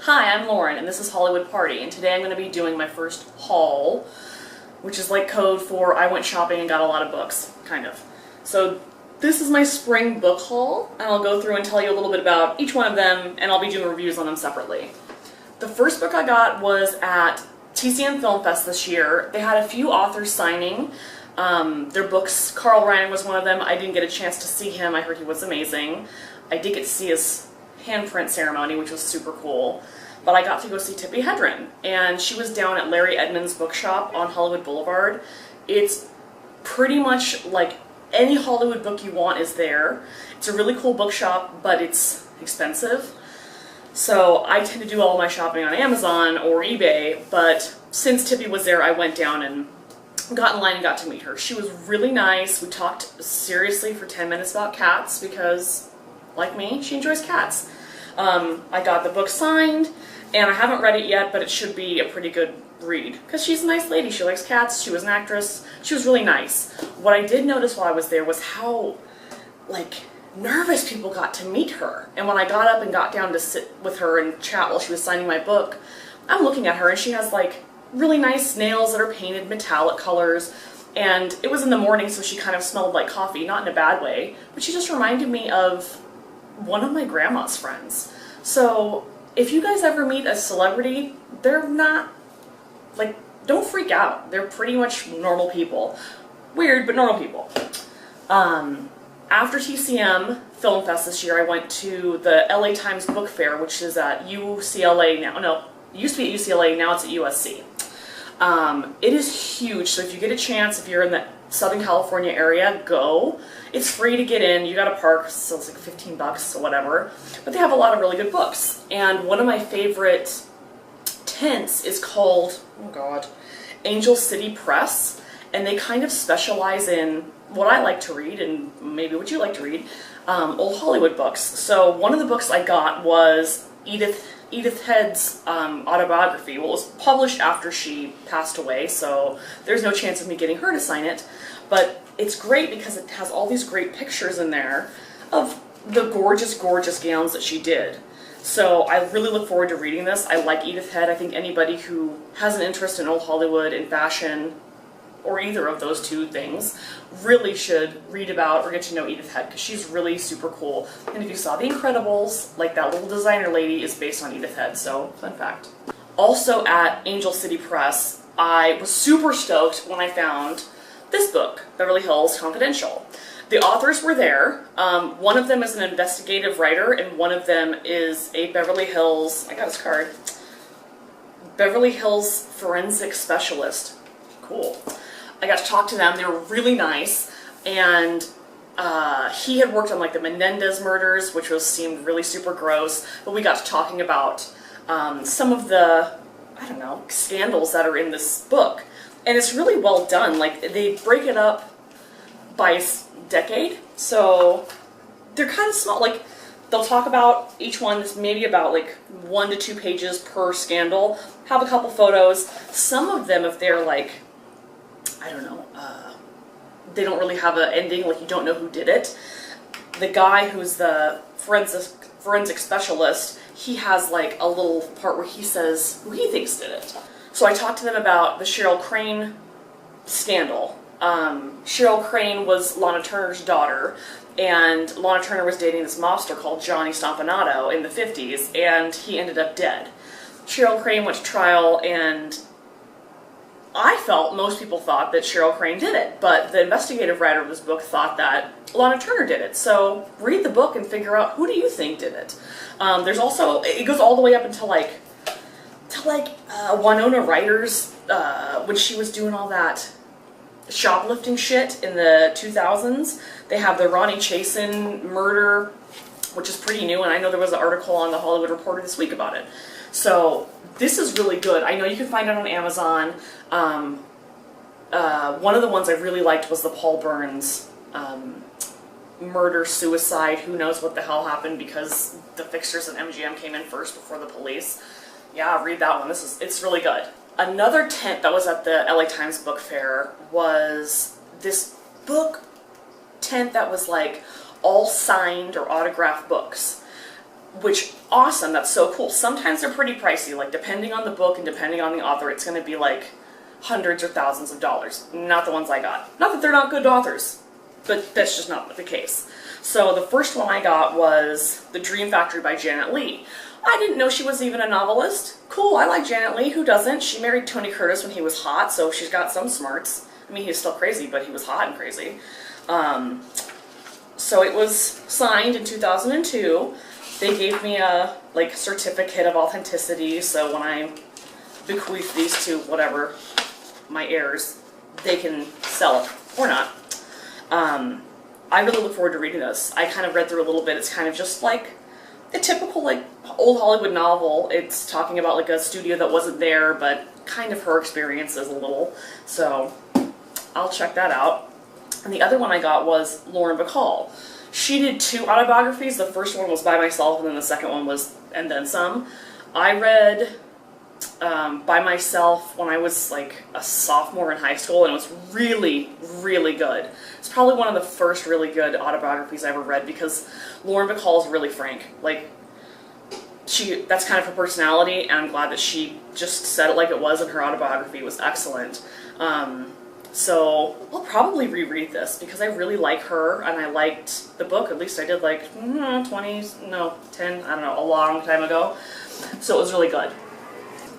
Hi, I'm Lauren, and this is Hollywood Party, and today I'm going to be doing my first haul, which is like code for I went shopping and got a lot of books, kind of. So this is my spring book haul, and I'll go through and tell you a little bit about each one of them, and I'll be doing reviews on them separately. The first book I got was at TCM Film Fest this year. They had a few authors signing their books. Carl Ryan was one of them. I didn't get a chance to see him. I heard he was amazing. I did get to see his handprint ceremony, which was super cool. But I got to go see Tippi Hedren, and she was down at Larry Edmunds' bookshop on Hollywood Boulevard. It's pretty much like any Hollywood book you want is there. It's a really cool bookshop, but it's expensive. So I tend to do all my shopping on Amazon or eBay, but since Tippi was there, I went down and got in line and got to meet her. She was really nice. We talked seriously for 10 minutes about cats because, like me, she enjoys cats. I got the book signed, and I haven't read it yet, but it should be a pretty good read because she's a nice lady. She likes cats. She was an actress. She was really nice. What I did notice while I was there was how, nervous people got to meet her. And when I got up and got down to sit with her and chat while she was signing my book, I'm looking at her, and she has really nice nails that are painted metallic colors. And it was in the morning, so she kind of smelled like coffee, not in a bad way, but she just reminded me of one of my grandma's friends. So if you guys ever meet a celebrity, they're not, don't freak out. They're pretty much normal people. Weird, but normal people. After TCM Film Fest this year, I went to the LA Times Book Fair, which is at UCLA now. No, it used to be at UCLA, now it's at USC. It is huge, so if you get a chance, if you're in the Southern California area, go. It's free to get in. You gotta park, so it's like 15 bucks or whatever. But they have a lot of really good books. And one of my favorite tents is called, oh god, Angel City Press. And they kind of specialize in what I like to read, and maybe what you like to read, old Hollywood books. So one of the books I got was Edith Head's autobiography. Well, it was published after she passed away, so there's no chance of me getting her to sign it. But it's great because it has all these great pictures in there of the gorgeous, gorgeous gowns that she did. So I really look forward to reading this. I like Edith Head. I think anybody who has an interest in old Hollywood and fashion, or either of those two things, really should read about or get to know Edith Head because she's really super cool. And if you saw The Incredibles, that little designer lady is based on Edith Head, so fun fact. Also at Angel City Press, I was super stoked when I found this book, Beverly Hills Confidential. The authors were there. One of them is an investigative writer, and one of them is a Beverly Hills, I got his card, Beverly Hills forensic specialist. Cool. I got to talk to them. They were really nice, and he had worked on the Menendez murders, which seemed really super gross, but we got to talking about some of the, scandals that are in this book. And it's really well done. They break it up by decade, so they're kind of small. They'll talk about each one, that's maybe about 1 to 2 pages per scandal, have a couple photos. Some of them, if they're they don't really have an ending, you don't know who did it. The guy who's the forensic specialist, he has a little part where he says who he thinks did it. So I talked to them about the Cheryl Crane scandal. Cheryl Crane was Lana Turner's daughter, and Lana Turner was dating this mobster called Johnny Stompanato in the 50s, and he ended up dead. Cheryl Crane went to trial, and most people thought that Cheryl Crane did it, but the investigative writer of this book thought that Lana Turner did it. So read the book and figure out who do you think did it. There's also, it goes all the way up until Winona Ryder's, when she was doing all that shoplifting shit in the 2000s. They have the Ronnie Chasen murder, which is pretty new, and I know there was an article on the Hollywood Reporter this week about it. So this is really good. I know you can find it on Amazon. One of the ones I really liked was the Paul Burns murder-suicide. Who knows what the hell happened because the fixers at MGM came in first before the police. Yeah, read that one. It's really good. Another tent that was at the LA Times Book Fair was this book tent that was all signed or autographed books. which, awesome, that's so cool. Sometimes they're pretty pricey, like depending on the book and depending on the author, it's going to be like hundreds or thousands of dollars. Not the ones I got. Not that they're not good authors, but that's just not the case. So the first one I got was The Dream Factory by Janet Leigh. I didn't know she was even a novelist. Cool, I like Janet Leigh, who doesn't? She married Tony Curtis when he was hot, so she's got some smarts. I mean, he was still crazy, but he was hot and crazy. So it was signed in 2002. They gave me a certificate of authenticity, so when I bequeath these to whatever, my heirs, they can sell it or not. I really look forward to reading this. I kind of read through a little bit. It's kind of just like a typical old Hollywood novel. It's talking about like a studio that wasn't there, but kind of her experiences a little. So I'll check that out. And the other one I got was Lauren Bacall. She did 2 autobiographies. The first one was By Myself, and then the second one was And Then Some. I read By Myself when I was like a sophomore in high school, and it was really, really good. It's probably one of the first really good autobiographies I ever read, because Lauren Bacall is really frank. Like, that's kind of her personality, and I'm glad that she just said it like it was, and her autobiography was excellent. So I'll probably reread this because I really like her, and I liked the book. At least I did 10, I don't know, a long time ago. So it was really good.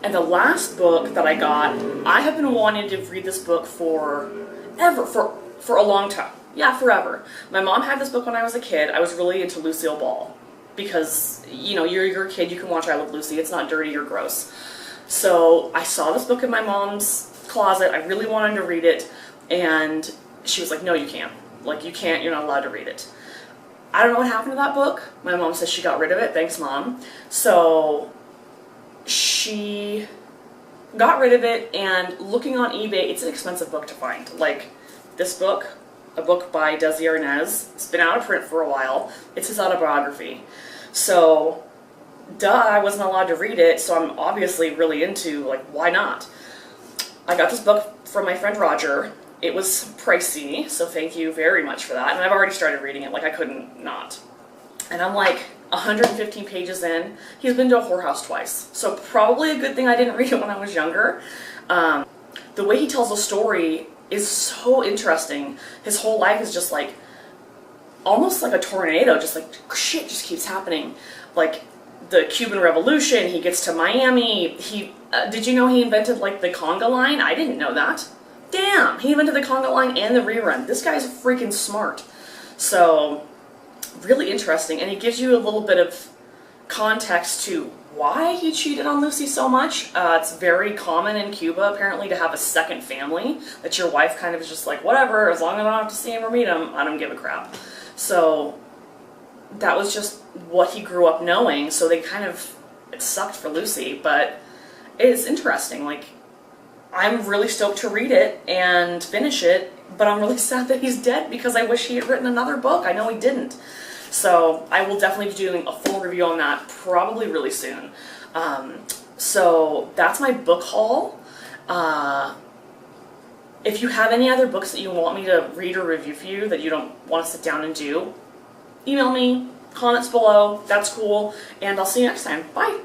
And the last book that I got, I have been wanting to read this book for a long time. Yeah, forever. My mom had this book when I was a kid. I was really into Lucille Ball because, you're a kid, you can watch I Love Lucy. It's not dirty or gross. So I saw this book in my mom's closet. I really wanted to read it, and she was like, no, you can't. You can't, you're not allowed to read it. I don't know what happened to that book. My mom says she got rid of it. Thanks, Mom. So she got rid of it, and looking on eBay, it's an expensive book to find. This book, a book by Desi Arnaz, it's been out of print for a while. It's his autobiography. So, I wasn't allowed to read it, so I'm obviously really into, why not? I got this book from my friend Roger. It was pricey, so thank you very much for that. And I've already started reading it, I couldn't not. And I'm 115 pages in. He's been to a whorehouse twice. So probably a good thing I didn't read it when I was younger. The way he tells the story is so interesting. His whole life is just almost like a tornado, just shit just keeps happening. The Cuban Revolution, he gets to Miami, did you know he invented the conga line? I didn't know that. Damn, he invented the conga line and the rerun. This guy's freaking smart. So, really interesting, and he gives you a little bit of context to why he cheated on Lucy so much. It's very common in Cuba, apparently, to have a second family, that your wife kind of is just whatever, as long as I don't have to see him or meet him, I don't give a crap. So, that was just what he grew up knowing, so it sucked for Lucy, but it's interesting. I'm really stoked to read it and finish it, but I'm really sad that he's dead because I wish he had written another book. I know he didn't. So I will definitely be doing a full review on that probably really soon. So that's my book haul. If you have any other books that you want me to read or review for you that you don't want to sit down and do, email me, comments below, that's cool, and I'll see you next time. Bye!